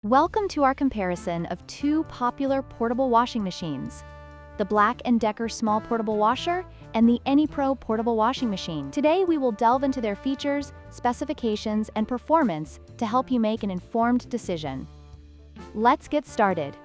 Welcome to our comparison of two popular portable washing machines, the BLACK+DECKER Small Portable Washer and the Anypro Portable Washing Machine. Today we will delve into their features, specifications, and performance to help you make an informed decision. Let's get started.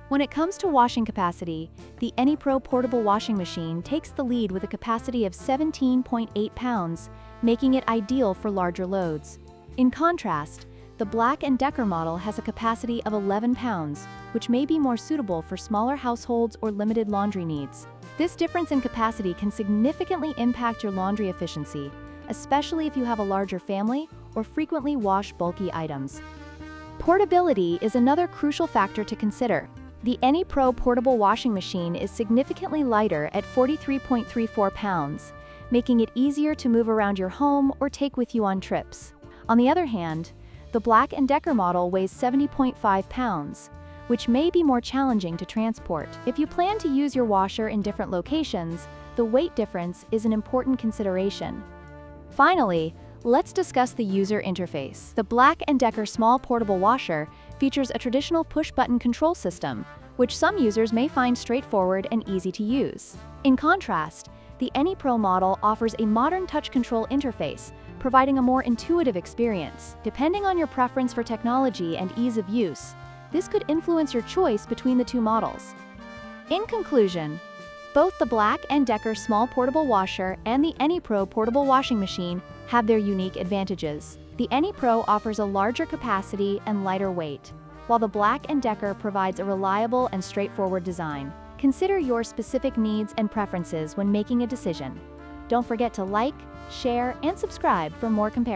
When it comes to washing capacity, the Anypro Portable Washing Machine takes the lead with a capacity of 17.8 pounds, making it ideal for larger loads. In contrast, the BLACK+DECKER model has a capacity of 11 pounds, which may be more suitable for smaller households or limited laundry needs. This difference in capacity can significantly impact your laundry efficiency, especially if you have a larger family or frequently wash bulky items. Portability is another crucial factor to consider. The Anypro Portable Washing Machine is significantly lighter at 43.34 pounds, making it easier to move around your home or take with you on trips. On the other hand, the BLACK+DECKER model weighs 70.5 pounds, which may be more challenging to transport. If you plan to use your washer in different locations, the weight difference is an important consideration. Finally, let's discuss the user interface. The BLACK+DECKER Small Portable Washer features a traditional push-button control system, which some users may find straightforward and easy to use. In contrast, the Anypro model offers a modern touch control interface, providing a more intuitive experience. Depending on your preference for technology and ease of use, this could influence your choice between the two models. In conclusion, both the BLACK+DECKER Small Portable Washer and the Anypro Portable Washing Machine have their unique advantages. The Anypro offers a larger capacity and lighter weight, while the BLACK+DECKER provides a reliable and straightforward design. Consider your specific needs and preferences when making a decision. Don't forget to like, share, and subscribe for more comparisons.